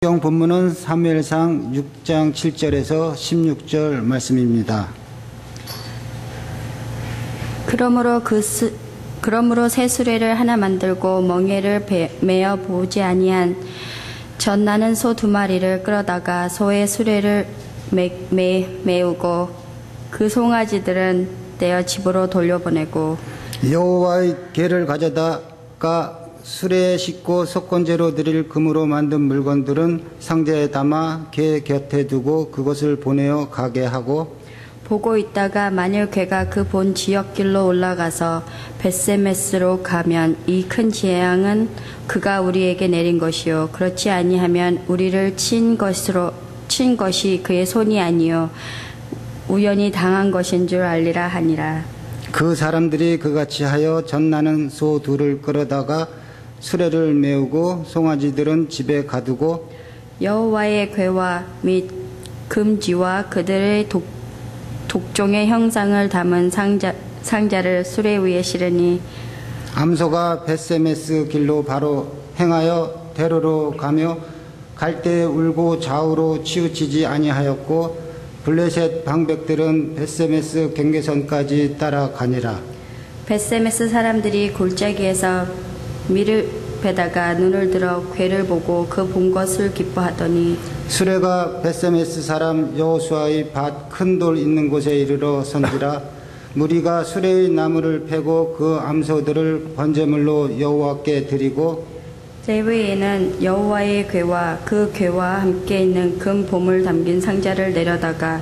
성경 본문은 사무엘상 6장 7절에서 16절 말씀입니다. 그러므로 새 수레를 하나 만들고 멍에를 메어 보지 아니한 젖나는 소 2마리를 끌어다가 소의 수레를 메우고 그 송아지들은 떼어 집으로 돌려보내고 여호와의 궤를 가져다가 수레에 싣고 속건제로 드릴 금으로 만든 물건들은 상자에 담아 궤 곁에 두고 그것을 보내어 가게 하고 보고 있다가 만일 궤가 그 본 지역길로 올라가서 벳세메스로 가면 이 큰 재앙은 그가 우리에게 내린 것이요 그렇지 아니하면 우리를 친 것이 그의 손이 아니요 우연히 당한 것인 줄 알리라 하니라. 그 사람들이 그같이 하여 젖나는 소 2를 끌어다가 수레를 메우고 송아지들은 집에 가두고 여호와의 궤와 및 금지와 그들의 독종의 형상을 담은 상자를 수레 위에 실으니 암소가 벳세메스 길로 바로 행하여 대로로 가며 갈 때 울고 좌우로 치우치지 아니하였고 블레셋 방백들은 벳세메스 경계선까지 따라가니라. 벳세메스 사람들이 골짜기에서 밀을 베다가 눈을 들어 궤를 보고 그 본 것을 기뻐하더니 수레가 벳세메스 사람 여호수아의 밭 큰 돌 있는 곳에 이르러 선지라. 무리가 수레의 나무를 패고 그 암소들을 번제물로 여호와께 드리고 레위인은 여호와의 궤와 그 궤와 함께 있는 금 보물 담긴 상자를 내려다가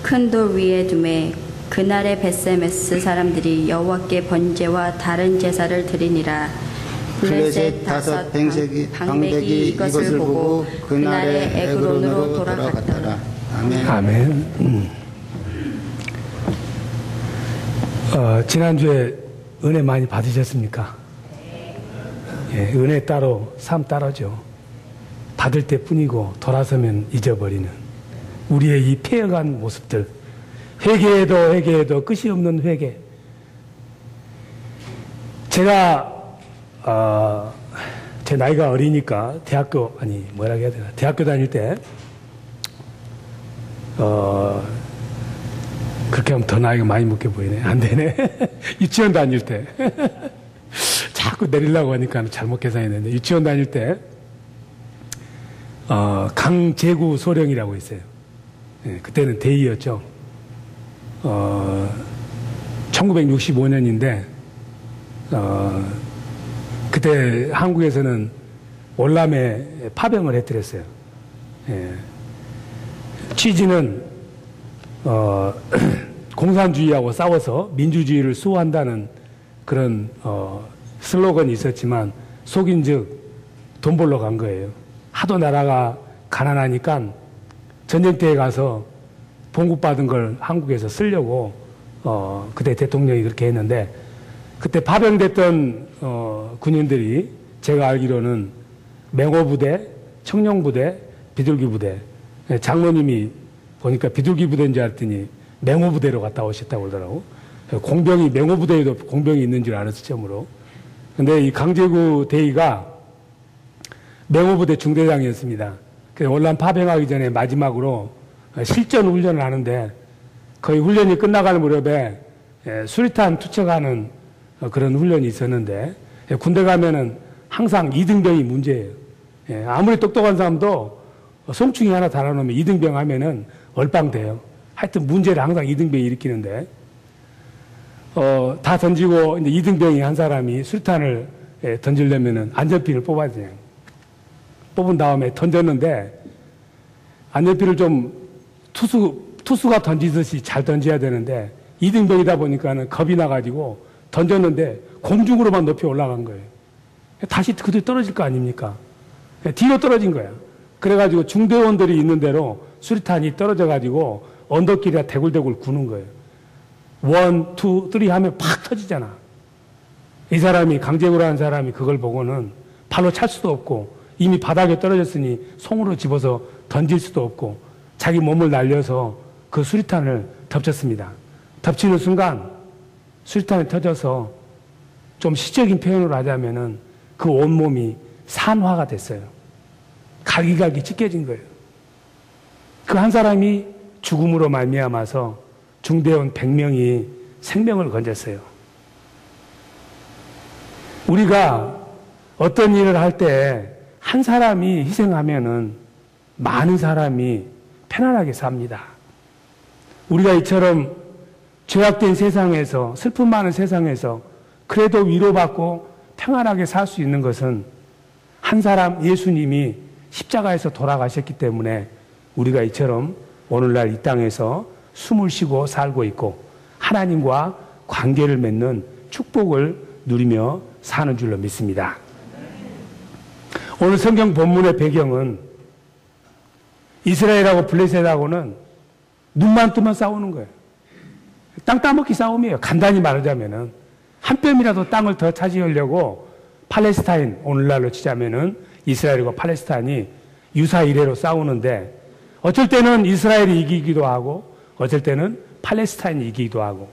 큰 돌 위에 두매 그날의 벳세메스 사람들이 여호와께 번제와 다른 제사를 드리니라. 블레셋 5 방백이 이것을 보고 그날의 에그론으로 돌아갔더라. 아멘. 아멘. 지난주에 은혜 많이 받으셨습니까? 예, 은혜 따로 삶 따로죠. 받을 때뿐이고 돌아서면 잊어버리는 우리의 이 폐허간 모습들, 회개해도 끝이 없는 회개. 제가 제 나이가 어리니까 대학교 다닐 때 그렇게 하면 더 나이가 많이 먹게 보이네. 안 되네. 유치원 다닐 때 자꾸 내리려고 하니까 잘못 계산했는데 유치원 다닐 때 강제구 소령이라고 있어요. 예, 그때는 대의였죠. 1965년인데 그때 한국에서는 월남에 파병을 해드렸어요. 예. 취지는 공산주의하고 싸워서 민주주의를 수호한다는 그런 슬로건이 있었지만 속인즉 돈 벌러 간 거예요. 하도 나라가 가난하니까 전쟁터에 가서 봉급받은 걸 한국에서 쓰려고 그때 대통령이 그렇게 했는데 그때 파병됐던 군인들이 제가 알기로는 맹호부대, 청룡부대, 비둘기부대. 장로님이 보니까 비둘기부대인 줄 알았더니 맹호부대로 갔다 오셨다고 그러더라고. 공병이 맹호부대에도 공병이 있는 줄 알았을 처음으로. 근데 이 강제구 대위가 맹호부대 중대장이었습니다. 그래서 월남 파병하기 전에 마지막으로 실전 훈련을 하는데 거의 훈련이 끝나가는 무렵에 수리탄 투척하는 그런 훈련이 있었는데 군대 가면은 항상 2등병이 문제예요. 아무리 똑똑한 사람도 송충이 하나 달아놓으면 2등병 하면은 얼빵돼요. 하여튼 문제를 항상 2등병이 일으키는데 다 던지고 이제 2등병이 한 사람이 수리탄을 던지려면은 안전핀을 뽑아야 돼요. 뽑은 다음에 던졌는데 안전핀을 좀 투수가 던지듯이 잘 던져야 되는데 2등병이다 보니까는 겁이 나가지고 던졌는데 공중으로만 높이 올라간 거예요. 다시 그대로 떨어질 거 아닙니까? 뒤로 떨어진 거야. 그래가지고 중대원들이 있는 대로 수리탄이 떨어져가지고 언덕길에 대굴대굴 구는 거예요. 1, 2, 3 하면 팍 터지잖아. 이 사람이 강제구라는 사람이 그걸 보고는 발로 찰 수도 없고 이미 바닥에 떨어졌으니 송으로 집어서 던질 수도 없고 자기 몸을 날려서 그 수리탄을 덮쳤습니다. 덮치는 순간 수리탄이 터져서 좀 시적인 표현을 하자면은 그 온몸이 산화가 됐어요. 갈기갈기 찢겨진 거예요. 그 한 사람이 죽음으로 말미암아서 중대원 100명이 생명을 건졌어요. 우리가 어떤 일을 할 때 한 사람이 희생하면은 많은 사람이 편안하게 삽니다. 우리가 이처럼 죄악된 세상에서, 슬픔 많은 세상에서 그래도 위로받고 평안하게 살 수 있는 것은 한 사람 예수님이 십자가에서 돌아가셨기 때문에 우리가 이처럼 오늘날 이 땅에서 숨을 쉬고 살고 있고 하나님과 관계를 맺는 축복을 누리며 사는 줄로 믿습니다. 오늘 성경 본문의 배경은 이스라엘하고 블레셋하고는 눈만 뜨면 싸우는 거예요. 땅 따먹기 싸움이에요. 간단히 말하자면은 한 뼘이라도 땅을 더 차지하려고 팔레스타인, 오늘날로 치자면은 이스라엘과 팔레스타인이 유사이래로 싸우는데 어쩔 때는 이스라엘이 이기기도 하고 어쩔 때는 팔레스타인이 이기기도 하고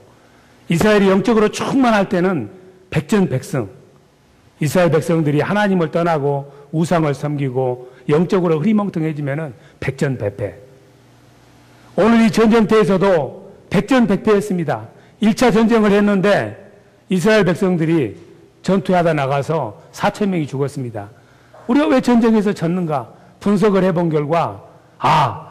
이스라엘이 영적으로 충만할 때는 백전백승, 이스라엘 백성들이 하나님을 떠나고 우상을 섬기고 영적으로 흐리멍텅해지면은 백전백패. 오늘 이 전쟁터에서도 백전백패했습니다. 1차 전쟁을 했는데 이스라엘 백성들이 전투하다 나가서 4,000명이 죽었습니다. 우리가 왜 전쟁에서 졌는가? 분석을 해본 결과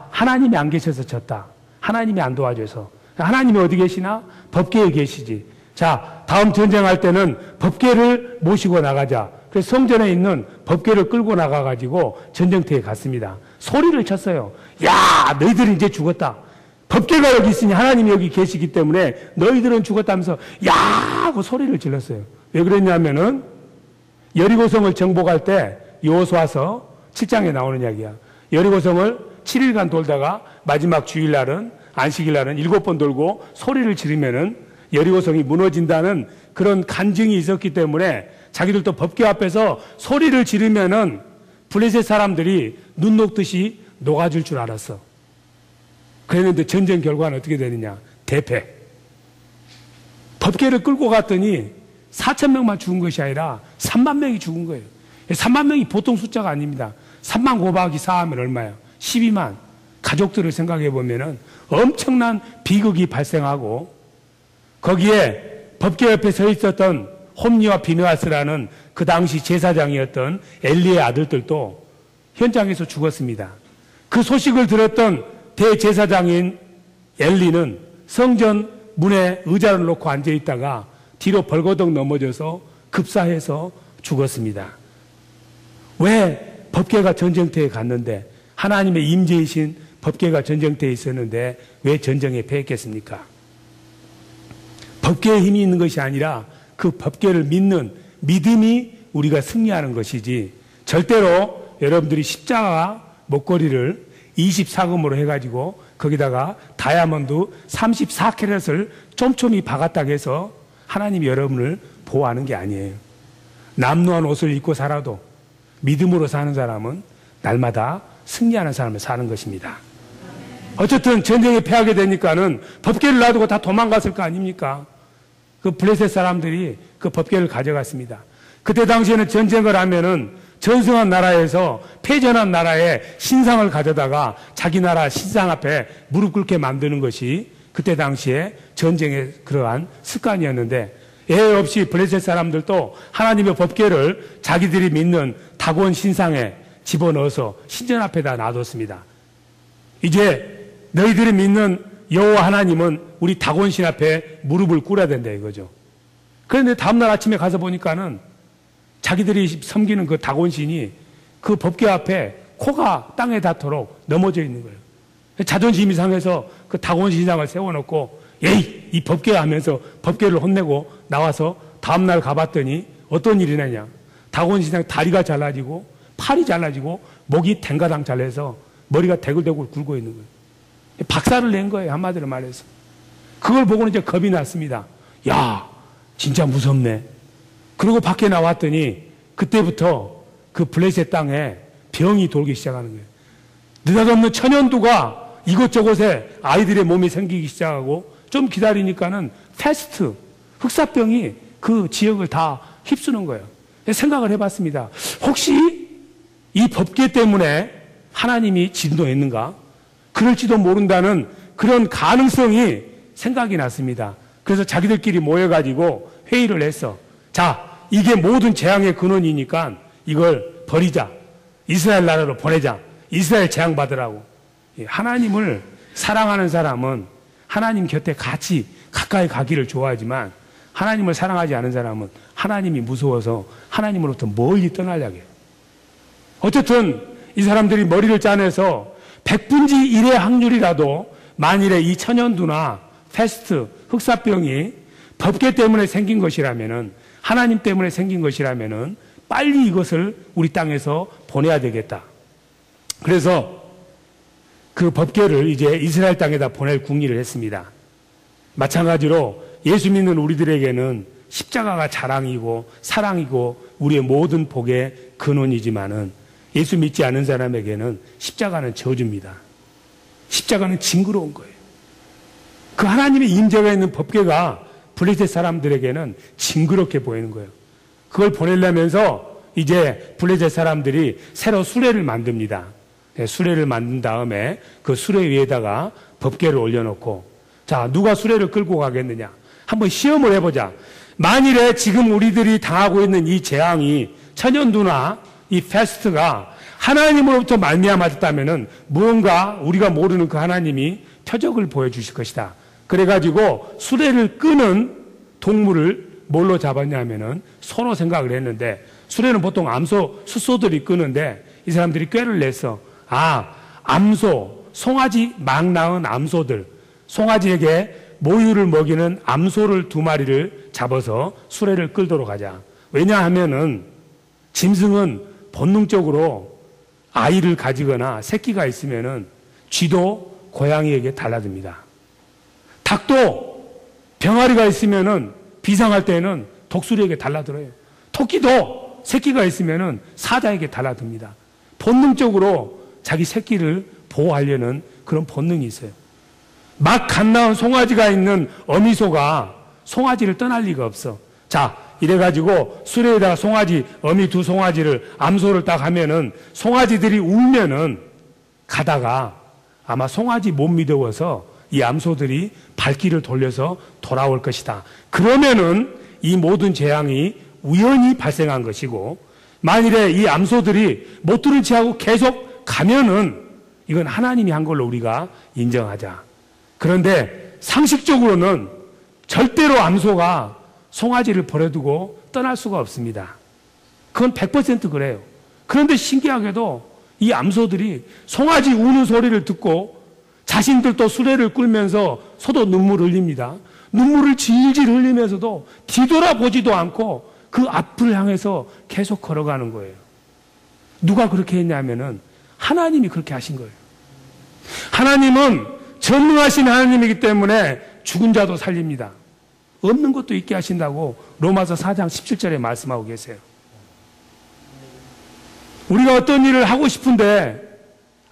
하나님이 안 계셔서 졌다. 하나님이 안 도와줘서. 하나님이 어디 계시나? 법궤에 계시지. 자, 다음 전쟁할 때는 법궤를 모시고 나가자. 그래서 성전에 있는 법궤를 끌고 나가가지고 전쟁터에 갔습니다. 소리를 쳤어요. 야, 너희들은 이제 죽었다. 법궤가 여기 있으니 하나님이 여기 계시기 때문에 너희들은 죽었다면서 야! 하고 소리를 질렀어요. 왜 그랬냐면은 여리고성을 정복할 때 여호수아서 7장에 나오는 이야기야. 여리고성을 7일간 돌다가 마지막 주일날은 안식일날은 7번 돌고 소리를 지르면은 여리고성이 무너진다는 그런 간증이 있었기 때문에 자기들도 법궤 앞에서 소리를 지르면은 블레셋 사람들이 눈 녹듯이 녹아줄 줄 알았어. 그랬는데 전쟁 결과는 어떻게 되느냐? 대패. 법궤를 끌고 갔더니 4,000명만 죽은 것이 아니라 3만 명이 죽은 거예요. 3만 명이 보통 숫자가 아닙니다. 3만 곱하기 4하면 얼마야? 12만. 가족들을 생각해 보면은 엄청난 비극이 발생하고 거기에 법궤 옆에 서 있었던 홈리와 비느하스라는 그 당시 제사장이었던 엘리의 아들들도 현장에서 죽었습니다. 그 소식을 들었던 대제사장인 엘리는 성전 문에 의자를 놓고 앉아있다가 뒤로 벌거덕 넘어져서 급사해서 죽었습니다. 왜 법궤가 전쟁터에 갔는데 하나님의 임재이신 법궤가 전쟁터에 있었는데 왜 전쟁에 패했겠습니까? 법궤에 힘이 있는 것이 아니라 그 법궤를 믿는 믿음이 우리가 승리하는 것이지 절대로 여러분들이 십자가 목걸이를 24금으로 해가지고 거기다가 다이아몬드 34캐럿을 촘촘히 박았다고 해서 하나님이 여러분을 보호하는 게 아니에요. 남루한 옷을 입고 살아도 믿음으로 사는 사람은 날마다 승리하는 삶을 사는 것입니다. 어쨌든 전쟁에 패하게 되니까는 법궤를 놔두고 다 도망갔을 거 아닙니까? 그 블레셋 사람들이 그 법궤를 가져갔습니다. 그때 당시에는 전쟁을 하면은 전승한 나라에서 패전한 나라의 신상을 가져다가 자기 나라 신상 앞에 무릎 꿇게 만드는 것이 그때 당시에 전쟁의 그러한 습관이었는데 예외 없이 블레셋 사람들도 하나님의 법궤를 자기들이 믿는 다곤 신상에 집어넣어서 신전 앞에다 놔뒀습니다. 이제 너희들이 믿는 여호와 하나님은 우리 다곤신 앞에 무릎을 꿇어야 된다 이거죠. 그런데 다음날 아침에 가서 보니까는 자기들이 섬기는 그 다곤신이 그 법궤 앞에 코가 땅에 닿도록 넘어져 있는 거예요. 자존심이 상해서 그 다곤신상을 세워놓고 에이 이 법궤 하면서 법궤를 혼내고 나와서 다음날 가봤더니 어떤 일이 나냐. 다곤신상 다리가 잘라지고 팔이 잘라지고 목이 댕가당 잘려서 머리가 대굴대굴 굴고 있는 거예요. 박살을 낸 거예요. 한마디로 말해서. 그걸 보고는 이제 겁이 났습니다. 야 진짜 무섭네. 그리고 밖에 나왔더니 그때부터 그 블레셋 땅에 병이 돌기 시작하는 거예요. 느닷없는 천연두가 이곳저곳에 아이들의 몸이 생기기 시작하고 좀 기다리니까는 패스트, 흑사병이 그 지역을 다 휩쓰는 거예요. 생각을 해봤습니다. 혹시 이 법궤 때문에 하나님이 진노했는가? 그럴지도 모른다는 그런 가능성이 생각이 났습니다. 그래서 자기들끼리 모여가지고 회의를 했어. 자, 이게 모든 재앙의 근원이니까 이걸 버리자. 이스라엘 나라로 보내자. 이스라엘 재앙 받으라고. 하나님을 사랑하는 사람은 하나님 곁에 같이 가까이 가기를 좋아하지만 하나님을 사랑하지 않은 사람은 하나님이 무서워서 하나님으로부터 멀리 떠나려고 해요. 어쨌든 이 사람들이 머리를 짜내서 100분지 1의 확률이라도 만일에 이 천연두나 패스트, 흑사병이 법계 때문에 생긴 것이라면은 하나님 때문에 생긴 것이라면은 빨리 이것을 우리 땅에서 보내야 되겠다. 그래서 그 법계를 이제 이스라엘 땅에다 보낼 궁리를 했습니다. 마찬가지로 예수 믿는 우리들에게는 십자가가 자랑이고 사랑이고 우리의 모든 복의 근원이지만은 예수 믿지 않은 사람에게는 십자가는 저주입니다. 십자가는 징그러운 거예요. 그 하나님의 임재가 있는 법궤가 블레셋 사람들에게는 징그럽게 보이는 거예요. 그걸 보내려면서 이제 블레셋 사람들이 새로 수레를 만듭니다. 수레를 만든 다음에 그 수레 위에다가 법궤를 올려놓고 자, 누가 수레를 끌고 가겠느냐? 한번 시험을 해보자. 만일에 지금 우리들이 당하고 있는 이 재앙이 천연두나 이 패스트가 하나님으로부터 말미암았다면은 무언가 우리가 모르는 그 하나님이 표적을 보여주실 것이다. 그래가지고 수레를 끄는 동물을 뭘로 잡았냐면은 소로 생각을 했는데 수레는 보통 암소, 숫소들이 끄는데 이 사람들이 꾀를 냈어. 아, 암소, 송아지 막 낳은 암소들, 송아지에게 모유를 먹이는 암소를 2마리를 잡아서 수레를 끌도록 하자. 왜냐하면은 짐승은 본능적으로 아이를 가지거나 새끼가 있으면은 쥐도 고양이에게 달라듭니다. 닭도 병아리가 있으면은 비상할 때는 독수리에게 달라들어요. 토끼도 새끼가 있으면은 사자에게 달라듭니다. 본능적으로 자기 새끼를 보호하려는 그런 본능이 있어요. 막 갓 낳은 송아지가 있는 어미소가 송아지를 떠날 리가 없어. 자, 이래가지고 수레에다가 송아지, 어미 2 송아지를 암소를 딱 하면은 송아지들이 울면은 가다가 아마 송아지 못 믿어서 이 암소들이 발길을 돌려서 돌아올 것이다. 그러면은 이 모든 재앙이 우연히 발생한 것이고 만일에 이 암소들이 못 들은 채하고 계속 가면은 이건 하나님이 한 걸로 우리가 인정하자. 그런데 상식적으로는 절대로 암소가 송아지를 버려두고 떠날 수가 없습니다. 그건 100% 그래요. 그런데 신기하게도 이 암소들이 송아지 우는 소리를 듣고 자신들도 수레를 끌면서 서도 눈물을 흘립니다. 눈물을 질질 흘리면서도 뒤돌아보지도 않고 그 앞을 향해서 계속 걸어가는 거예요. 누가 그렇게 했냐면은 하나님이 그렇게 하신 거예요. 하나님은 전능하신 하나님이기 때문에 죽은 자도 살립니다. 없는 것도 있게 하신다고 로마서 4장 17절에 말씀하고 계세요. 우리가 어떤 일을 하고 싶은데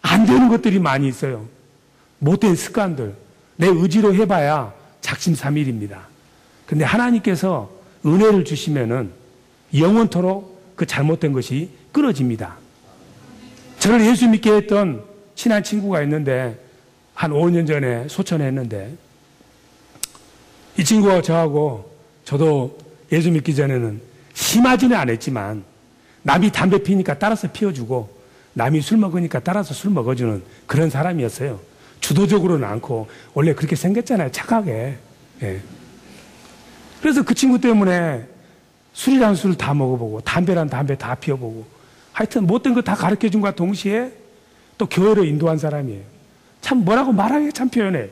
안 되는 것들이 많이 있어요. 못된 습관들. 내 의지로 해봐야 작심삼일입니다. 근데 하나님께서 은혜를 주시면은 영원토록 그 잘못된 것이 끊어집니다. 저를 예수 믿게 했던 친한 친구가 있는데 한 5년 전에 소천에 했는데 이 친구가 저하고 저도 예수 믿기 전에는 심하지는 않았지만 남이 담배 피니까 따라서 피워주고 남이 술 먹으니까 따라서 술 먹어주는 그런 사람이었어요. 주도적으로는 않고 원래 그렇게 생겼잖아요. 착하게. 예. 그래서 그 친구 때문에 술이란 술 다 먹어보고 담배란 담배 다 피워보고 하여튼 못된 거 다 가르쳐준 것과 동시에 또 교회로 인도한 사람이에요. 참 뭐라고 말하기 참 표현해.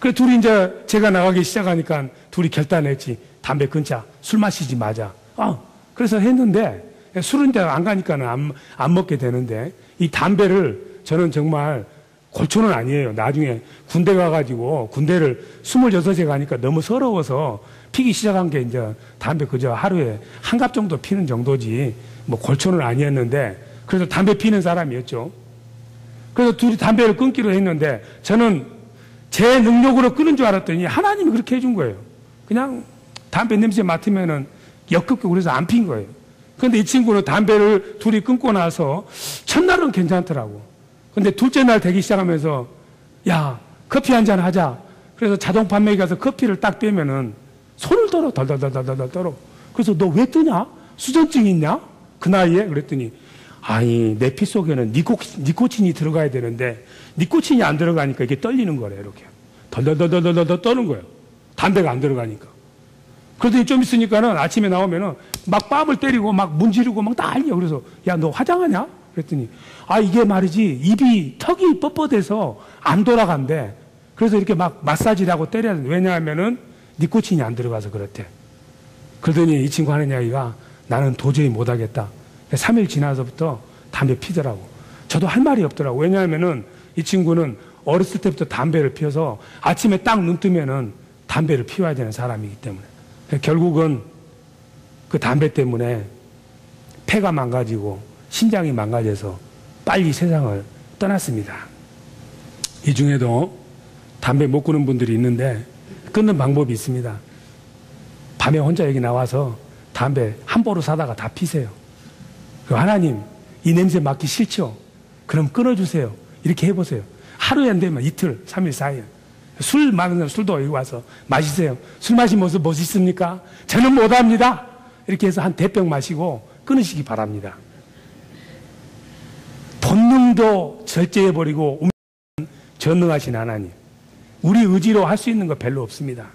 그래 둘이 이제 제가 나가기 시작하니까 둘이 결단했지. 담배 끊자. 술 마시지 마자. 그래서 했는데 술은 이제 안 가니까는 안 먹게 되는데 이 담배를 저는 정말 골초는 아니에요. 나중에 군대 가가지고 군대를 26에 가니까 너무 서러워서 피기 시작한 게 이제 담배 그저 하루에 한 갑 정도 피는 정도지 뭐 골초는 아니었는데 그래서 담배 피는 사람이었죠. 그래서 둘이 담배를 끊기로 했는데 저는 제 능력으로 끊은 줄 알았더니 하나님이 그렇게 해준 거예요. 그냥 담배 냄새 맡으면은 역겹고 그래서 안 핀 거예요. 근데 이 친구는 담배를 둘이 끊고 나서 첫날은 괜찮더라고. 근데 둘째 날 되기 시작하면서 야, 커피 한잔 하자. 그래서 자동 판매기 가서 커피를 딱 빼면은 손을 떨어, 덜덜덜덜덜 떨어. 그래서 너 왜 뜨냐? 수전증 있냐? 그 나이에? 그랬더니 아니, 내 피 속에는 니코틴이 들어가야 되는데 니코틴이 안 들어가니까 이게 떨리는 거래, 이렇게. 덜덜덜덜덜 떠는 거예요. 담배가 안 들어가니까. 그러더니 좀 있으니까는 아침에 나오면은 막 뺨을 때리고 막 문지르고 막 난리야. 그래서 야, 너 화장하냐? 그랬더니 아, 이게 말이지 턱이 뻣뻣해서 안 돌아간대. 그래서 이렇게 막 마사지를 하고 때려야 돼. 왜냐하면은 니코틴이 안 들어가서 그렇대. 그러더니 이 친구 하는 이야기가 나는 도저히 못하겠다. 3일 지나서부터 담배 피더라고. 저도 할 말이 없더라고. 왜냐하면은 이 친구는 어렸을 때부터 담배를 피워서 아침에 딱 눈 뜨면은 담배를 피워야 되는 사람이기 때문에. 결국은 그 담배 때문에 폐가 망가지고 심장이 망가져서 빨리 세상을 떠났습니다. 이 중에도 담배 못 끊는 분들이 있는데 끊는 방법이 있습니다. 밤에 혼자 여기 나와서 담배 한 보루 사다가 다 피세요. 하나님, 이 냄새 맡기 싫죠? 그럼 끊어주세요. 이렇게 해보세요. 하루에 안 되면 이틀, 3일, 4일. 술 많은 술도 여기 와서 마시세요. 술 마신 모습 멋있습니까? 저는 못합니다. 이렇게 해서 한 대병 마시고 끊으시기 바랍니다. 본능도 절제해버리고 전능하신 하나님. 우리 의지로 할 수 있는 거 별로 없습니다.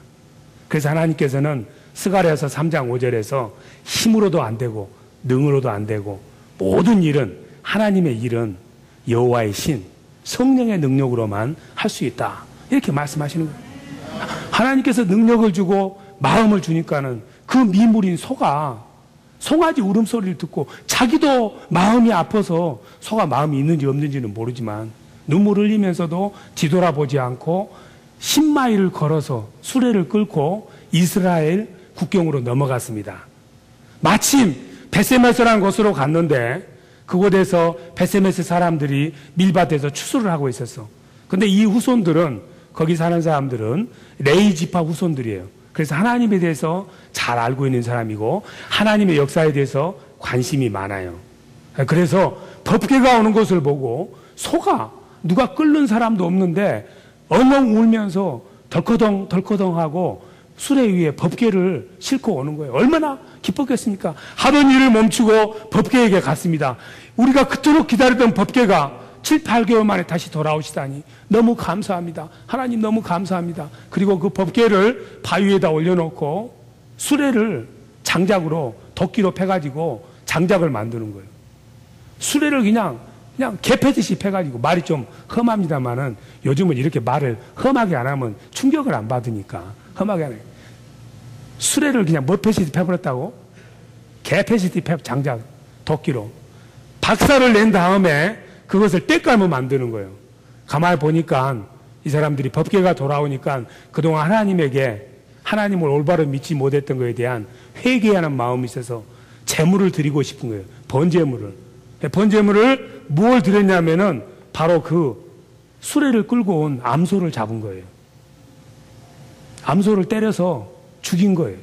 그래서 하나님께서는 스가랴서 3장 5절에서 힘으로도 안 되고 능으로도 안 되고 모든 일은 하나님의 일은 여호와의 신 성령의 능력으로만 할 수 있다. 이렇게 말씀하시는 거예요. 하나님께서 능력을 주고 마음을 주니까는 그 미물인 소가 송아지 울음소리를 듣고 자기도 마음이 아파서 소가 마음이 있는지 없는지는 모르지만 눈물 흘리면서도 뒤돌아보지 않고 10마일을 걸어서 수레를 끌고 이스라엘 국경으로 넘어갔습니다. 마침 베세메스라는 곳으로 갔는데 그곳에서 베세메스 사람들이 밀밭에서 추수를 하고 있었어. 근데 이 후손들은 거기 사는 사람들은 레위 지파 후손들이에요. 그래서 하나님에 대해서 잘 알고 있는 사람이고 하나님의 역사에 대해서 관심이 많아요. 그래서 법궤가 오는 것을 보고 소가 누가 끓는 사람도 없는데 엉엉 울면서 덜커덩 덜커덩하고 수레 위에 법궤를 싣고 오는 거예요. 얼마나 기뻤겠습니까? 하던 일을 멈추고 법궤에게 갔습니다. 우리가 그토록 기다렸던 법궤가 7, 8개월 만에 다시 돌아오시다니 너무 감사합니다. 하나님 너무 감사합니다. 그리고 그 법궤를 바위에다 올려놓고 수레를 장작으로 도끼로 패가지고 장작을 만드는 거예요. 수레를 그냥 개패듯이 패가지고 말이 좀 험합니다만은 요즘은 이렇게 말을 험하게 안 하면 충격을 안 받으니까 험하게 안 해요. 수레를 그냥 머패시티 패버렸다고? 개패시티 패 장작 도끼로 박살을 낸 다음에 그것을 때깔로 만드는 거예요. 가만히 보니까 이 사람들이 법궤가 돌아오니까 그동안 하나님에게 하나님을 올바로 믿지 못했던 것에 대한 회개하는 마음이 있어서 제물을 드리고 싶은 거예요. 번제물을. 번제물을 무엇을 드렸냐면은 바로 그 수레를 끌고 온 암소를 잡은 거예요. 암소를 때려서 죽인 거예요.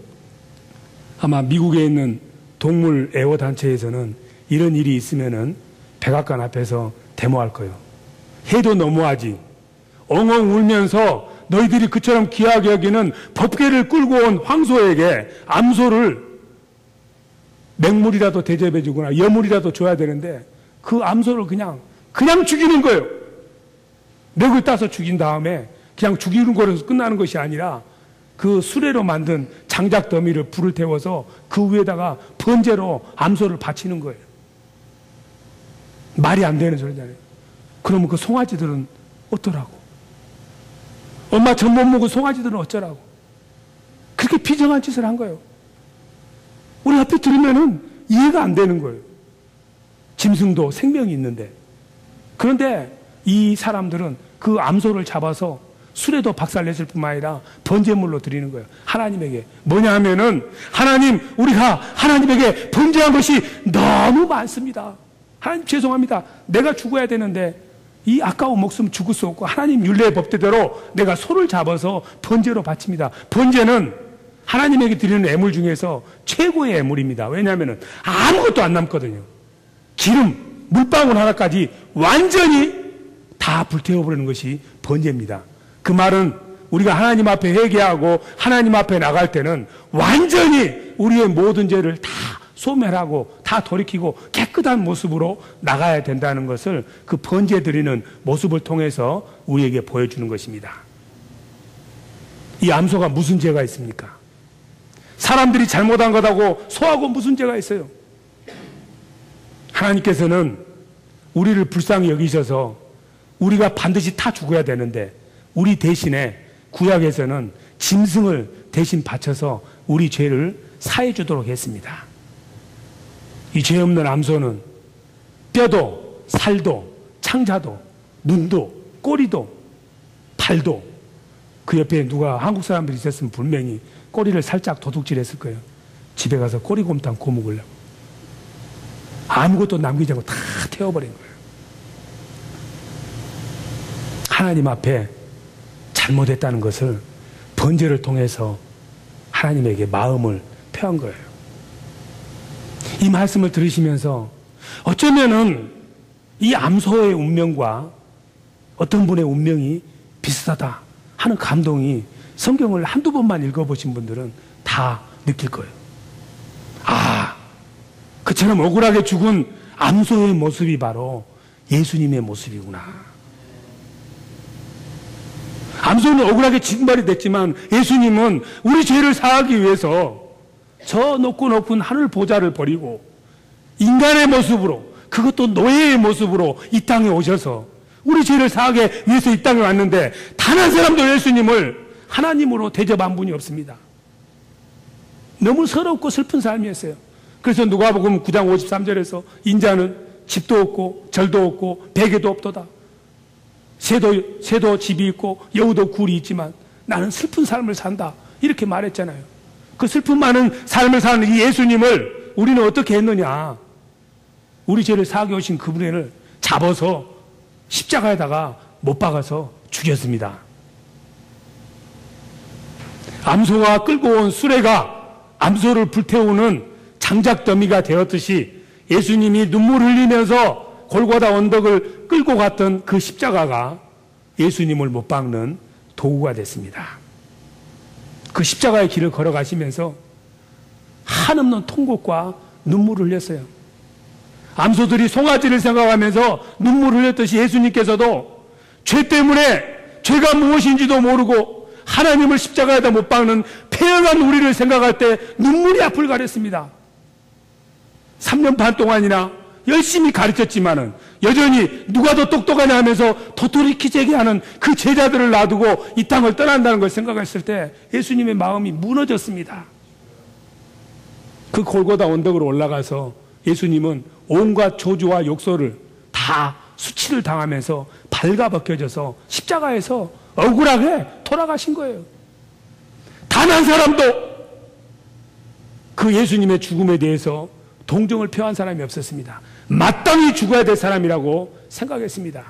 아마 미국에 있는 동물 애호단체에서는 이런 일이 있으면은 백악관 앞에서 데모할 거예요. 해도 너무하지. 엉엉 울면서 너희들이 그처럼 귀하게 여기는 법궤를 끌고 온 황소에게 암소를 맹물이라도 대접해 주거나 여물이라도 줘야 되는데 그 암소를 그냥 죽이는 거예요. 멱을 따서 죽인 다음에 그냥 죽이는 거라서 끝나는 것이 아니라 그 수레로 만든 장작 더미를 불을 태워서 그 위에다가 번제로 암소를 바치는 거예요. 말이 안 되는 소리잖아요. 그러면 그 송아지들은 어떠라고? 엄마 젖 못 먹은 송아지들은 어쩌라고? 그렇게 비정한 짓을 한 거예요. 우리 앞에 들으면은 이해가 안 되는 거예요. 짐승도 생명이 있는데. 그런데 이 사람들은 그 암소를 잡아서 수레도 박살냈을 뿐만 아니라 번제물로 드리는 거예요. 하나님에게. 뭐냐 하면은 하나님, 우리가 하나님에게 범죄한 것이 너무 많습니다. 하나님 죄송합니다. 내가 죽어야 되는데 이 아까운 목숨 죽을 수 없고 하나님 율례의 법대로 내가 소를 잡아서 번제로 바칩니다. 번제는 하나님에게 드리는 예물 중에서 최고의 예물입니다. 왜냐하면 아무것도 안 남거든요. 기름, 물방울 하나까지 완전히 다 불태워버리는 것이 번제입니다. 그 말은 우리가 하나님 앞에 회개하고 하나님 앞에 나갈 때는 완전히 우리의 모든 죄를 다 소멸하고 다 돌이키고 깨끗한 모습으로 나가야 된다는 것을 그 번제 드리는 모습을 통해서 우리에게 보여주는 것입니다. 이 암소가 무슨 죄가 있습니까? 사람들이 잘못한 것하고 소하고 무슨 죄가 있어요? 하나님께서는 우리를 불쌍히 여기셔서 우리가 반드시 다 죽어야 되는데 우리 대신에 구약에서는 짐승을 대신 바쳐서 우리 죄를 사해 주도록 했습니다. 이 죄 없는 암소는 뼈도 살도 창자도 눈도 꼬리도 발도, 그 옆에 누가 한국 사람들이 있었으면 분명히 꼬리를 살짝 도둑질했을 거예요. 집에 가서 꼬리곰탕 구워 먹으려고. 아무것도 남기지 않고 다 태워버린 거예요. 하나님 앞에 잘못했다는 것을 번제를 통해서 하나님에게 마음을 표한 거예요. 이 말씀을 들으시면서 어쩌면은 이 암소의 운명과 어떤 분의 운명이 비슷하다 하는 감동이 성경을 한두 번만 읽어보신 분들은 다 느낄 거예요. 아, 그처럼 억울하게 죽은 암소의 모습이 바로 예수님의 모습이구나. 암소는 억울하게 징발이 됐지만 예수님은 우리 죄를 사하기 위해서 저 높고 높은 하늘 보좌를 버리고 인간의 모습으로, 그것도 노예의 모습으로 이 땅에 오셔서 우리 죄를 사하기 위해서 이 땅에 왔는데 단 한 사람도 예수님을 하나님으로 대접한 분이 없습니다. 너무 서럽고 슬픈 삶이었어요. 그래서 누가복음 9장 53절에서 인자는 집도 없고 절도 없고 베개도 없도다. 새도 집이 있고 여우도 굴이 있지만 나는 슬픈 삶을 산다. 이렇게 말했잖아요. 그 슬픔 많은 삶을 사는 이 예수님을 우리는 어떻게 했느냐. 우리 죄를 사하게 오신 그분을 잡아서 십자가에다가 못 박아서 죽였습니다. 암소가 끌고 온 수레가 암소를 불태우는 장작더미가 되었듯이 예수님이 눈물 흘리면서 골고다 언덕을 끌고 갔던 그 십자가가 예수님을 못 박는 도구가 됐습니다. 그 십자가의 길을 걸어가시면서 한없는 통곡과 눈물을 흘렸어요. 암소들이 송아지를 생각하면서 눈물을 흘렸듯이 예수님께서도 죄 때문에 죄가 무엇인지도 모르고 하나님을 십자가에다 못 박는 폐역한 우리를 생각할 때 눈물이 앞을 가렸습니다. 3년 반 동안이나 열심히 가르쳤지만은 여전히 누가 더 똑똑하냐 하면서 도토리키재기 하는 그 제자들을 놔두고 이 땅을 떠난다는 걸 생각했을 때 예수님의 마음이 무너졌습니다. 그 골고다 언덕으로 올라가서 예수님은 온갖 저주와 욕설을 다 수치를 당하면서 발가벗겨져서 십자가에서 억울하게 돌아가신 거예요. 단 한 사람도 그 예수님의 죽음에 대해서 동정을 표한 사람이 없었습니다. 마땅히 죽어야 될 사람이라고 생각했습니다.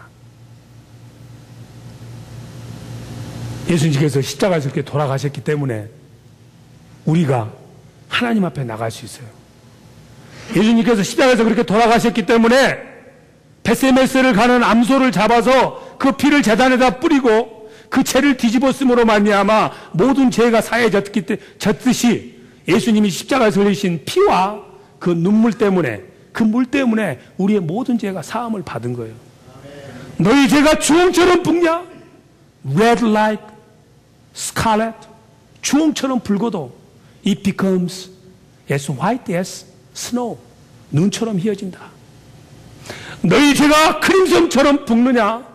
예수님께서 십자가에서 이렇게 돌아가셨기 때문에 우리가 하나님 앞에 나갈 수 있어요. 예수님께서 십자가에서 그렇게 돌아가셨기 때문에 벳세메스를 가는 암소를 잡아서 그 피를 제단에다 뿌리고 그 채를 뒤집었음으로 말미암아 모든 죄가 사해졌듯이 예수님이 십자가에서 흘리신 피와 그 눈물 때문에, 그 물 때문에 우리의 모든 죄가 사함을 받은 거예요. 너희 죄가 주홍처럼 붉냐? Red like scarlet. 주홍처럼 붉어도 it becomes as white as snow. 눈처럼 희어진다. 너희 죄가 크림선처럼 붉느냐?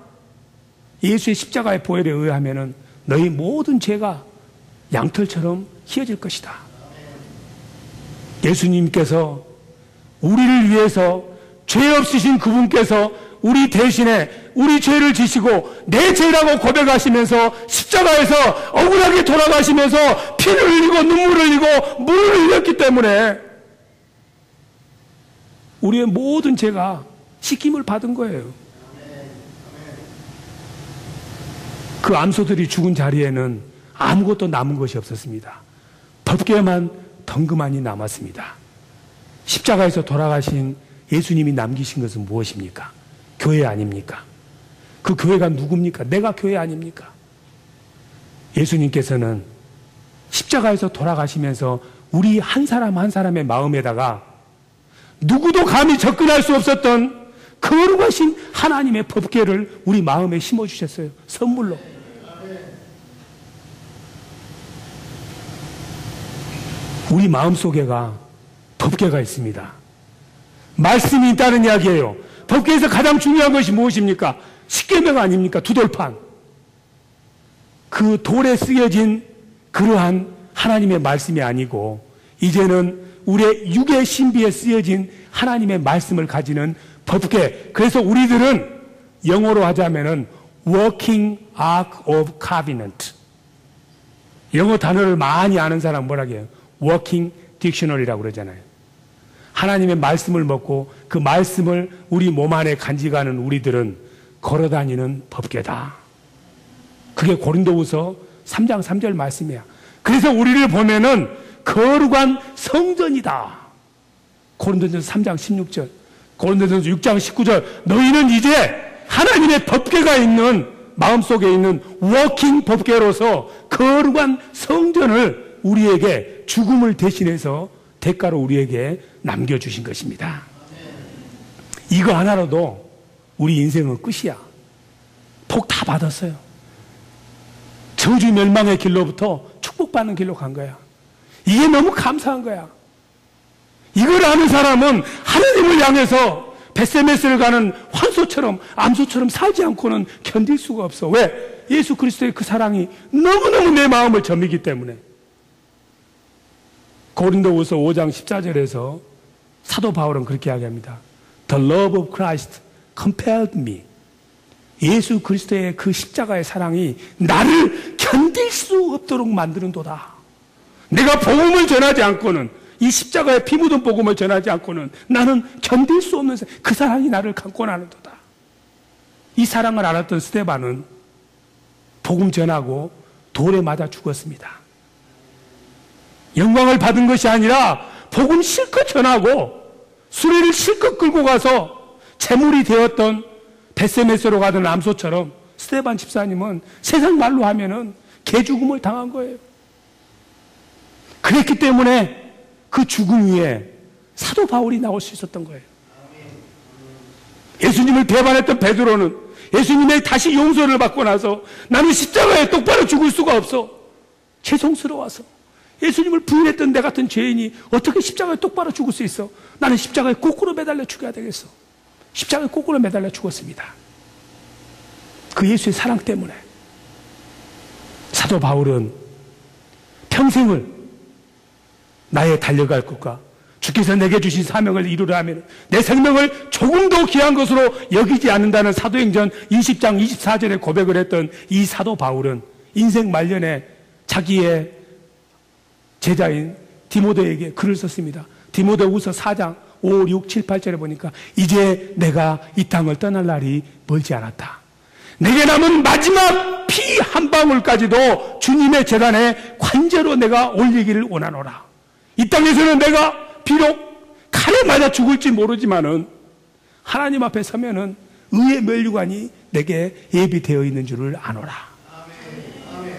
예수의 십자가의 보혈에 의하면은 너희 모든 죄가 양털처럼 희어질 것이다. 예수님께서 우리를 위해서 죄 없으신 그분께서 우리 대신에 우리 죄를 지시고 내 죄라고 고백하시면서 십자가에서 억울하게 돌아가시면서 피를 흘리고 눈물을 흘리고 물을 흘렸기 때문에 우리의 모든 죄가 씻김을 받은 거예요. 그 암소들이 죽은 자리에는 아무것도 남은 것이 없었습니다. 법궤만 덩그마니 남았습니다. 십자가에서 돌아가신 예수님이 남기신 것은 무엇입니까? 교회 아닙니까? 그 교회가 누굽니까? 내가 교회 아닙니까? 예수님께서는 십자가에서 돌아가시면서 우리 한 사람 한 사람의 마음에다가 누구도 감히 접근할 수 없었던 거룩하신 하나님의 법궤를 우리 마음에 심어주셨어요. 선물로. 우리 마음속에가 법궤가 있습니다. 말씀이 있다는 이야기예요. 법궤에서 가장 중요한 것이 무엇입니까? 십계명 아닙니까? 두돌판. 그 돌에 쓰여진 그러한 하나님의 말씀이 아니고 이제는 우리의 육의 신비에 쓰여진 하나님의 말씀을 가지는 법궤. 그래서 우리들은 영어로 하자면은 Working Ark of Covenant. 영어 단어를 많이 아는 사람 뭐라고 해요? Working Dictionary라고 그러잖아요. 하나님의 말씀을 먹고 그 말씀을 우리 몸 안에 간직하는 우리들은 걸어다니는 법궤다. 그게 고린도후서 3장 3절 말씀이야. 그래서 우리를 보면은 거룩한 성전이다. 고린도전서 3장 16절, 고린도전서 6장 19절. 너희는 이제 하나님의 법궤가 있는 마음속에 있는 워킹 법궤로서 거룩한 성전을 우리에게 죽음을 대신해서 대가로 우리에게 남겨주신 것입니다. 이거 하나로도 우리 인생은 끝이야. 복 다 받았어요. 저주 멸망의 길로부터 축복받는 길로 간 거야. 이게 너무 감사한 거야. 이걸 아는 사람은 하나님을 향해서 벳세메스를 가는 환소처럼 암소처럼 살지 않고는 견딜 수가 없어. 왜? 예수 그리스도의 그 사랑이 너무너무 내 마음을 점이기 때문에. 고린도후서 5장 14절에서 사도 바울은 그렇게 이야기합니다. The love of Christ compelled me. 예수 그리스도의 그 십자가의 사랑이 나를 견딜 수 없도록 만드는도다. 내가 복음을 전하지 않고는, 이 십자가의 피 묻은 복음을 전하지 않고는 나는 견딜 수 없는 그 사랑이 나를 감고 하는도다. 이 사랑을 알았던 스데반은 복음 전하고 돌에 맞아 죽었습니다. 영광을 받은 것이 아니라 복음 실컷 전하고 수레를 실컷 끌고 가서 제물이 되었던 벳세메스로 가던 암소처럼 스데반 집사님은 세상 말로 하면은 개죽음을 당한 거예요. 그랬기 때문에 그 죽음 위에 사도 바울이 나올 수 있었던 거예요. 예수님을 배반했던 베드로는 예수님의 다시 용서를 받고 나서 나는 십자가에 똑바로 죽을 수가 없어. 죄송스러워서. 예수님을 부인했던 내 같은 죄인이 어떻게 십자가에 똑바로 죽을 수 있어? 나는 십자가에 거꾸로 매달려 죽어야 되겠어. 십자가에 거꾸로 매달려 죽었습니다. 그 예수의 사랑 때문에. 사도 바울은 평생을 나의 달려갈 것과 주께서 내게 주신 사명을 이루려 하면 내 생명을 조금 더 귀한 것으로 여기지 않는다는 사도행전 20장 24절에 고백을 했던 이 사도 바울은 인생 말년에 자기의 제자인 디모데에게 글을 썼습니다. 디모데후서 4장 5, 6, 7, 8절에 보니까 이제 내가 이 땅을 떠날 날이 멀지 않았다. 내게 남은 마지막 피 한 방울까지도 주님의 제단에 관제로 내가 올리기를 원하노라. 이 땅에서는 내가 비록 칼에 맞아 죽을지 모르지만은 하나님 앞에 서면은 의의 면류관이 내게 예비되어 있는 줄을 아노라. 아멘.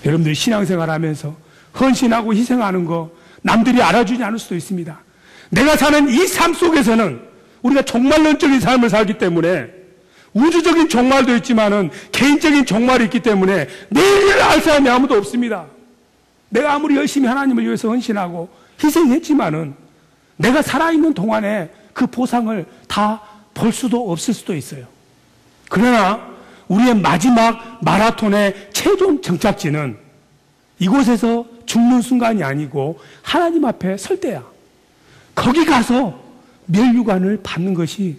여러분들이 신앙생활 하면서 헌신하고 희생하는 거 남들이 알아주지 않을 수도 있습니다. 내가 사는 이 삶 속에서는 우리가 종말론적인 삶을 살기 때문에 우주적인 종말도 있지만은 개인적인 종말이 있기 때문에 내일을 알 사람이 아무도 없습니다. 내가 아무리 열심히 하나님을 위해서 헌신하고 희생했지만은 내가 살아있는 동안에 그 보상을 다 볼 수도 없을 수도 있어요. 그러나 우리의 마지막 마라톤의 최종 정착지는 이곳에서 죽는 순간이 아니고 하나님 앞에 설 때야. 거기 가서 멸류관을 받는 것이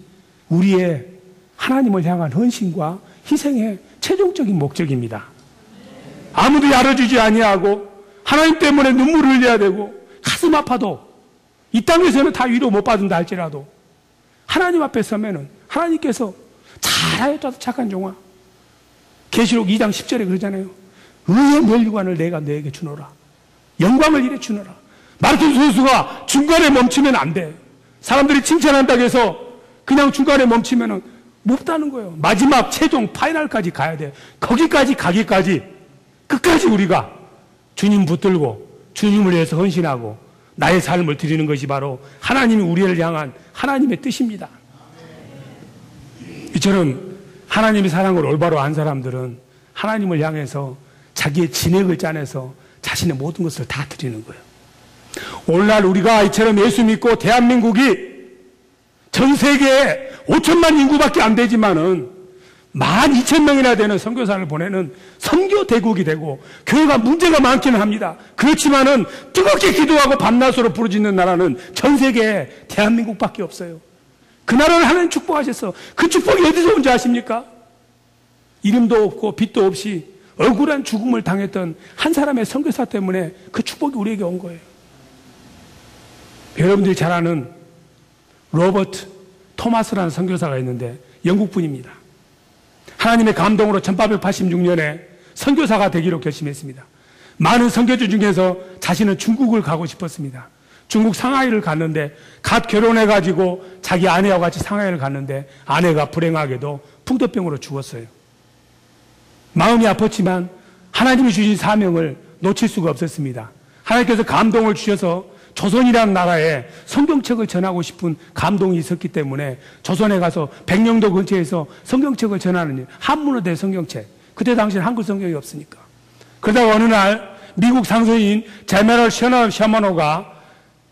우리의 하나님을 향한 헌신과 희생의 최종적인 목적입니다. 아무도 열어주지 아니하고 하나님 때문에 눈물을 흘려야 되고 가슴 아파도 이 땅에서는 다 위로 못 받는다 할지라도 하나님 앞에 서면은 하나님께서 잘하였다 착한 종아. 계시록 2장 10절에 그러잖아요. 의의 멸류관을 내가 너에게 주노라. 영광을 이래 주노라. 마라톤 선수가 중간에 멈추면 안 돼. 사람들이 칭찬한다고 해서 그냥 중간에 멈추면 못다는 거예요. 마지막 최종 파이널까지 가야 돼. 거기까지 가기까지 끝까지 우리가 주님 붙들고 주님을 위해서 헌신하고 나의 삶을 드리는 것이 바로 하나님이 우리를 향한 하나님의 뜻입니다. 이처럼 하나님의 사랑을 올바로 안 사람들은 하나님을 향해서 자기의 진액을 짜내서 자신의 모든 것을 다 드리는 거예요. 오늘날 우리가 이처럼 예수 믿고 대한민국이 전 세계에 5천만 인구밖에 안 되지만은 12,000명이나 되는 선교사를 보내는 선교 대국이 되고 교회가 문제가 많기는 합니다. 그렇지만은 뜨겁게 기도하고 밤낮으로 부르짖는 나라는 전 세계에 대한민국밖에 없어요. 그 나라를 하나님 축복하셨어. 그 축복이 어디서 온지 아십니까? 이름도 없고 빛도 없이 억울한 죽음을 당했던 한 사람의 선교사 때문에 그 축복이 우리에게 온 거예요. 여러분들이 잘 아는 로버트 토마스라는 선교사가 있는데 영국 분입니다. 하나님의 감동으로 1886년에 선교사가 되기로 결심했습니다. 많은 선교주 중에서 자신은 중국을 가고 싶었습니다. 중국 상하이를 갔는데 갓 결혼해가지고 자기 아내와 같이 상하이를 갔는데 아내가 불행하게도 풍토병으로 죽었어요. 마음이 아팠지만 하나님이 주신 사명을 놓칠 수가 없었습니다. 하나님께서 감동을 주셔서 조선이라는 나라에 성경책을 전하고 싶은 감동이 있었기 때문에 조선에 가서 백령도 근처에서 성경책을 전하는 일, 한문으로 된 성경책. 그때 당시에는 한글 성경이 없으니까. 그러다가 어느 날 미국 상소인 제너럴 셔머노가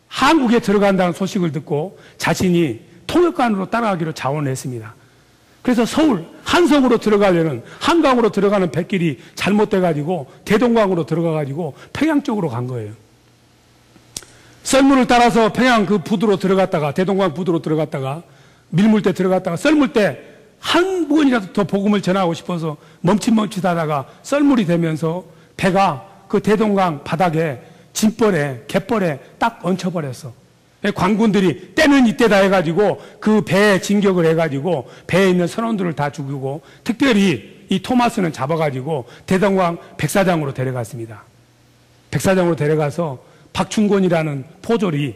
한국에 들어간다는 소식을 듣고 자신이 통역관으로 따라가기로 자원을 했습니다. 그래서 서울 한성으로 들어가려는 한강으로 들어가는 뱃길이 잘못돼가지고 대동강으로 들어가가지고 평양 쪽으로 간 거예요. 썰물을 따라서 평양 그 부두로 들어갔다가 대동강 부두로 들어갔다가 밀물대 들어갔다가 썰물대 한 번이라도 더 복음을 전하고 싶어서 멈칫멈칫하다가 썰물이 되면서 배가 그 대동강 바닥에 짐벌에 갯벌에 딱 얹혀버렸어. 관군들이 때는 이때다 해가지고 그 배에 진격을 해가지고 배에 있는 선원들을 다 죽이고 특별히 이 토마스는 잡아가지고 대동강 백사장으로 데려갔습니다. 백사장으로 데려가서 박충권이라는 포졸이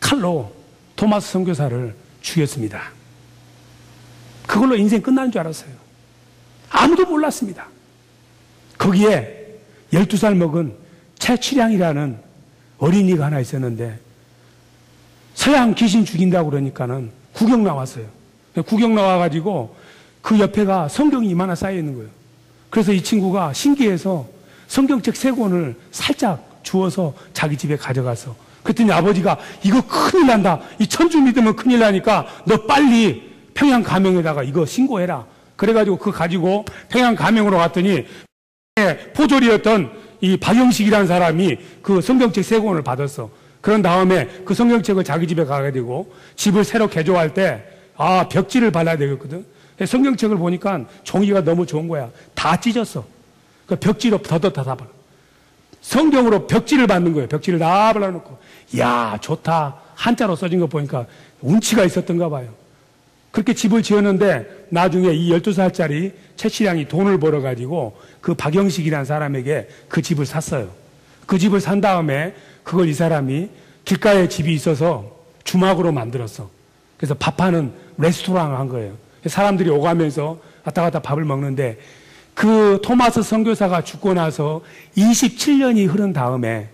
칼로 토마스 선교사를 죽였습니다. 그걸로 인생 끝나는 줄 알았어요. 아무도 몰랐습니다. 거기에 12살 먹은 최치량이라는 어린이가 하나 있었는데 서양 귀신 죽인다고 그러니까는 구경 나왔어요. 구경 나와가지고 그 옆에가 성경이 이만한 쌓여 있는 거예요. 그래서 이 친구가 신기해서 성경책 3권을 살짝 주워서 자기 집에 가져가서 그랬더니 아버지가 이거 큰일 난다. 이 천주 믿으면 큰일 나니까 너 빨리 평양 가명에다가 이거 신고해라. 그래가지고 그거 가지고 평양 가명으로 갔더니 포졸이었던 이 박영식이라는 사람이 그 성경책 3권을 받았어. 그런 다음에 그 성경책을 자기 집에 가가지고 집을 새로 개조할 때 벽지를 발라야 되겠거든. 성경책을 보니까 종이가 너무 좋은 거야. 다 찢었어. 그 벽지로 더더 다 발라. 성경으로 벽지를 받는 거예요. 벽지를 다 발라놓고 이야 좋다. 한자로 써진 거 보니까 운치가 있었던가 봐요. 그렇게 집을 지었는데 나중에 이 12살짜리 최치량이 돈을 벌어가지고 그 박영식이라는 사람에게 그 집을 샀어요. 그 집을 산 다음에 그걸 이 사람이 길가에 집이 있어서 주막으로 만들었어. 그래서 밥하는 레스토랑을 한 거예요. 사람들이 오가면서 왔다 갔다 밥을 먹는데 그 토마스 선교사가 죽고 나서 27년이 흐른 다음에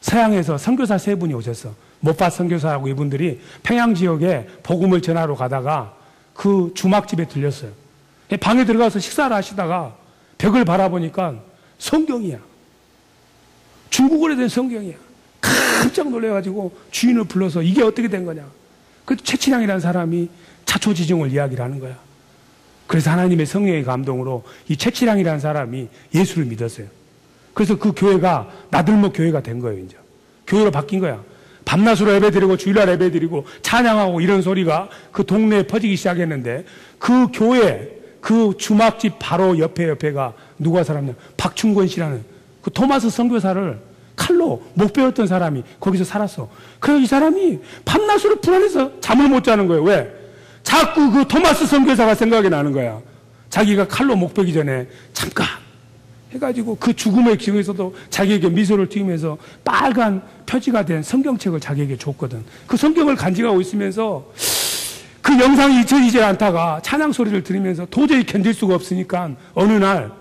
서양에서 선교사 3분이 오셨어. 모파 선교사하고 이분들이 평양 지역에 복음을 전하러 가다가 그 주막집에 들렸어요. 방에 들어가서 식사를 하시다가 벽을 바라보니까 성경이야. 중국어로 된 성경이야. 깜짝 놀래가지고 주인을 불러서 이게 어떻게 된 거냐. 그 최치량이라는 사람이 자초지종을 이야기를 하는 거야. 그래서 하나님의 성령의 감동으로 이 최치량이라는 사람이 예수를 믿었어요. 그래서 그 교회가 나들목 교회가 된 거예요. 이제 교회로 바뀐 거야. 밤낮으로 예배드리고 주일날 예배드리고 찬양하고 이런 소리가 그 동네에 퍼지기 시작했는데 그 교회 그 주막집 바로 옆에가 누가 살았냐. 박충권 씨라는 그 토마스 선교사를 칼로 못 베었던 사람이 거기서 살았어. 그래서 이 사람이 밤낮으로 불안해서 잠을 못 자는 거예요. 왜? 자꾸 그 토마스 선교사가 생각이 나는 거야. 자기가 칼로 못 베기 전에 잠깐 해가지고 그 죽음의 기억에서도 자기에게 미소를 띄우면서 빨간 표지가 된 성경책을 자기에게 줬거든. 그 성경을 간직하고 있으면서 그 영상이 잊혀지지 않다가 찬양 소리를 들으면서 도저히 견딜 수가 없으니까 어느 날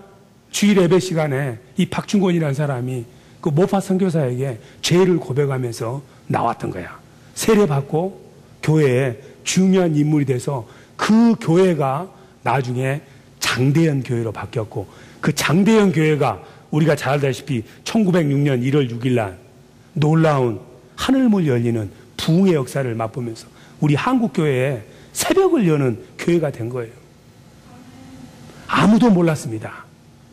주일 예배 시간에 이 박준권이라는 사람이 그 모파 선교사에게 죄를 고백하면서 나왔던 거야. 세례받고 교회에 중요한 인물이 돼서 그 교회가 나중에 장대현 교회로 바뀌었고, 그 장대현 교회가 우리가 잘 알다시피 1906년 1월 6일 날 놀라운 하늘문 열리는 부흥의 역사를 맛보면서 우리 한국교회에 새벽을 여는 교회가 된 거예요. 아무도 몰랐습니다.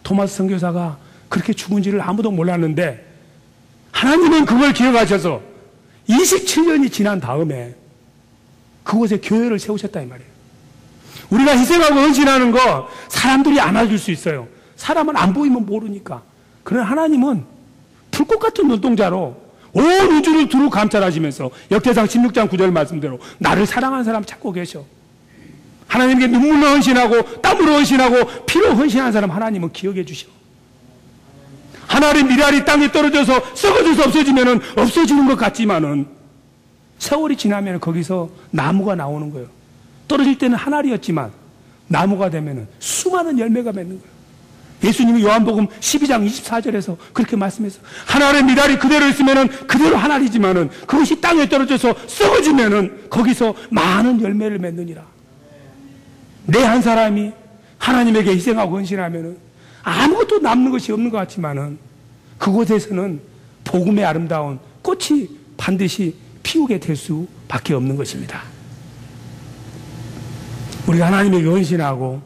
토마스 선교사가 그렇게 죽은지를 아무도 몰랐는데 하나님은 그걸 기억하셔서 27년이 지난 다음에 그곳에 교회를 세우셨다 이 말이에요. 우리가 희생하고 헌신하는 거 사람들이 안아줄 수 있어요. 사람은 안 보이면 모르니까. 그러나 하나님은 불꽃 같은 눈동자로 온 우주를 두루 감찰하시면서 역대상 16장 9절 말씀대로 나를 사랑하는 사람 찾고 계셔. 하나님께 눈물로 헌신하고 땀으로 헌신하고 피로 헌신하는 사람 하나님은 기억해 주셔. 하나의 미랄이 땅에 떨어져서 썩어져서 없어지면 없어지는 것 같지만은 세월이 지나면 거기서 나무가 나오는 거예요. 떨어질 때는 한 알이었지만 나무가 되면 수많은 열매가 맺는 거예요. 예수님이 요한복음 12장 24절에서 그렇게 말씀했어요. 한 알의 미랄이 그대로 있으면 그대로 한 알이지만은 그것이 땅에 떨어져서 썩어지면은 거기서 많은 열매를 맺느니라. 내 한 사람이 하나님에게 희생하고 헌신하면은 아무것도 남는 것이 없는 것 같지만은 그곳에서는 복음의 아름다운 꽃이 반드시 피우게 될 수밖에 없는 것입니다. 우리가 하나님에게 헌신하고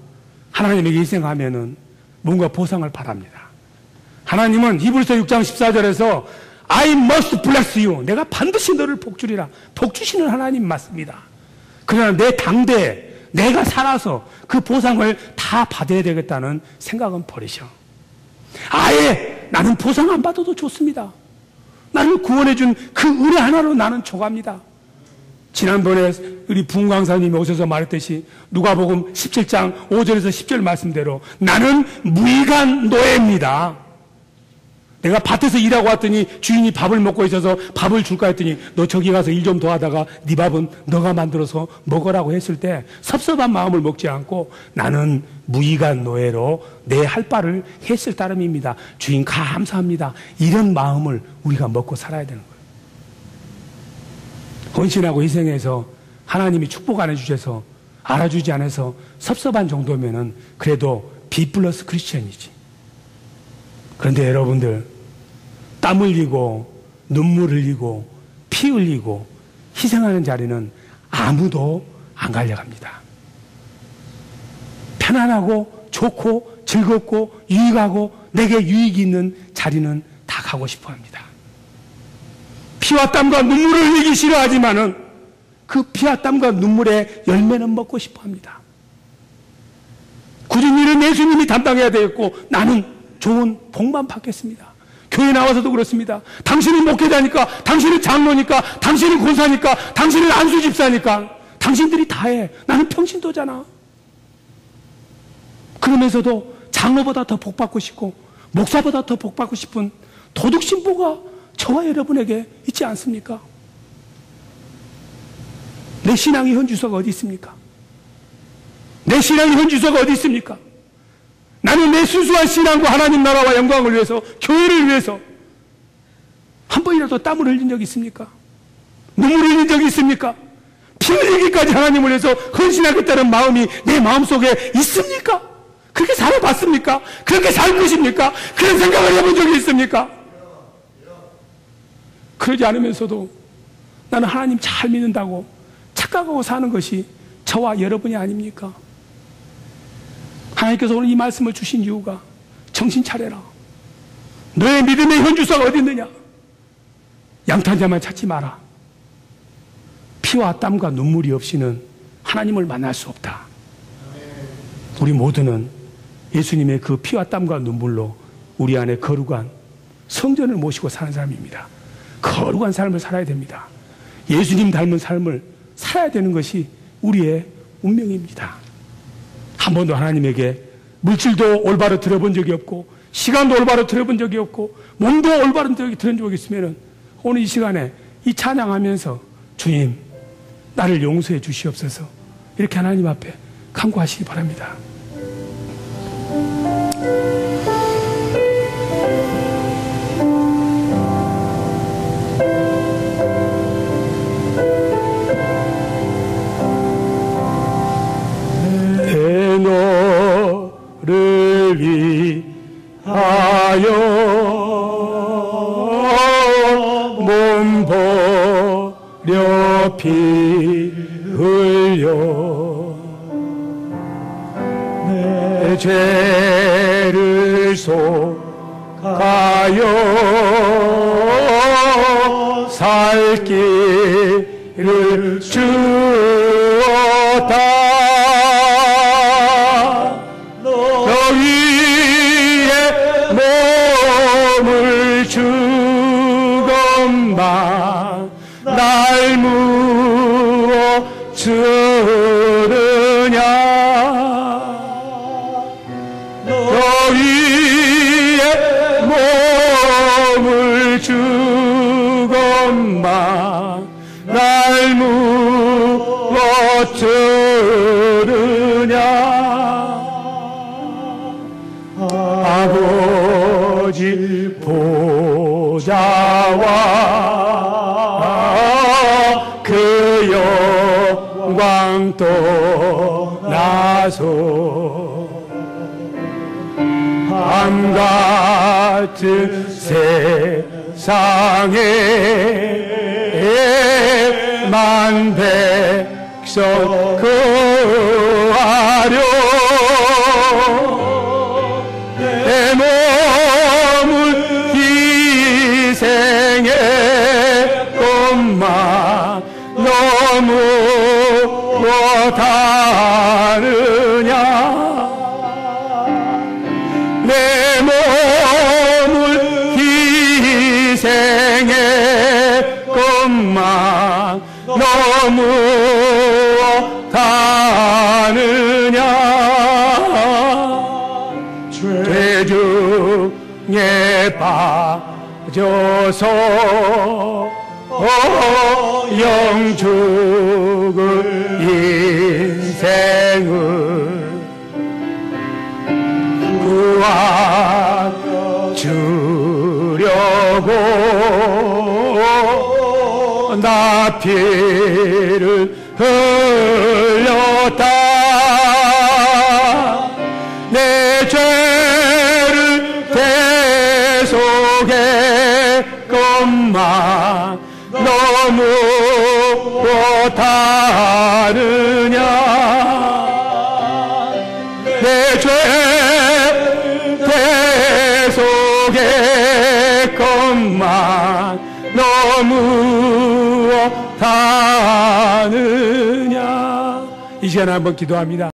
하나님에게 희생하면은 뭔가 보상을 바랍니다. 하나님은 히브리서 6장 14절에서 I must bless you. 내가 반드시 너를 복주리라. 복주시는 하나님 맞습니다. 그러나 내 당대에 내가 살아서 그 보상을 다 받아야 되겠다는 생각은 버리셔. 아예 나는 보상 안 받아도 좋습니다. 나를 구원해준 그 은혜 하나로 나는 조갑니다. 지난번에 우리 부흥 강사님이 오셔서 말했듯이 누가복음 17장 5절에서 10절 말씀대로 나는 무익한 노예입니다. 내가 밭에서 일하고 왔더니 주인이 밥을 먹고 있어서 밥을 줄까 했더니 너 저기 가서 일 좀 더 하다가 네 밥은 너가 만들어서 먹으라고 했을 때 섭섭한 마음을 먹지 않고 나는 무익한 노예로 내 할 바를 했을 따름입니다. 주인 감사합니다. 이런 마음을 우리가 먹고 살아야 되는 거예요. 헌신하고 희생해서 하나님이 축복 안 해주셔서 알아주지 않아서 섭섭한 정도면은 그래도 B 플러스 크리스천이지. 그런데 여러분들 땀 흘리고 눈물 흘리고 피 흘리고 희생하는 자리는 아무도 안 가려갑니다. 편안하고 좋고 즐겁고 유익하고 내게 유익이 있는 자리는 다 가고 싶어 합니다. 피와 땀과 눈물을 흘리기 싫어하지만은 그 피와 땀과 눈물의 열매는 먹고 싶어 합니다. 굳은 일은 예수님이 담당해야 되겠고 나는 좋은 복만 받겠습니다. 교회 나와서도 그렇습니다. 당신은 목회자니까, 당신은 장로니까, 당신은 권사니까, 당신은 안수집사니까 당신들이 다 해. 나는 평신도잖아. 그러면서도 장로보다 더 복받고 싶고 목사보다 더 복받고 싶은 도둑신보가 저와 여러분에게 있지 않습니까? 내 신앙의 현주소가 어디 있습니까? 내 신앙의 현주소가 어디 있습니까? 나는 내 순수한 신앙과 하나님 나라와 영광을 위해서, 교회를 위해서 한 번이라도 땀을 흘린 적이 있습니까? 눈물을 흘린 적이 있습니까? 피 흘리기까지 하나님을 위해서 헌신하겠다는 마음이 내 마음속에 있습니까? 그렇게 살아봤습니까? 그렇게 살 것입니까? 그런 생각을 해본 적이 있습니까? 그러지 않으면서도 나는 하나님 잘 믿는다고 착각하고 사는 것이 저와 여러분이 아닙니까? 하나님께서 오늘 이 말씀을 주신 이유가 정신 차려라. 너의 믿음의 현주소가 어디 있느냐? 양탄자만 찾지 마라. 피와 땀과 눈물이 없이는 하나님을 만날 수 없다. 우리 모두는 예수님의 그 피와 땀과 눈물로 우리 안에 거룩한 성전을 모시고 사는 사람입니다. 거룩한 삶을 살아야 됩니다. 예수님 닮은 삶을 살아야 되는 것이 우리의 운명입니다. 한 번도 하나님에게 물질도 올바로 들어본 적이 없고 시간도 올바로 들어본 적이 없고 몸도 올바른 적이 들은 적이 있으면 오늘 이 시간에 이 찬양하면서 주님 나를 용서해 주시옵소서 이렇게 하나님 앞에 간구하시기 바랍니다. 내 너를 위하여 몸 버려 피 흘려 내 죄를 속하여 살 길을 주었다. 너희의 몸을 주건만 날 무엇으느냐. 너희의 몸을 주건만 날 무엇으느냐. 아버지 보좌와 그 영광 떠나서 한같은 세상에 만 백성 거하려 내 몸을 희생했건만 너무 못하느냐. 내 몸을 희생했건만 너무 못하느냐. 죄 중에 빠져서 영 죽을 인생을 구원 주려고 나 피를 흘렸다. 내 죄를 대속했건만 너무 못하느냐. 내 죄 대속했건만 너무 못하느냐. 이 시간에 한번 기도합니다.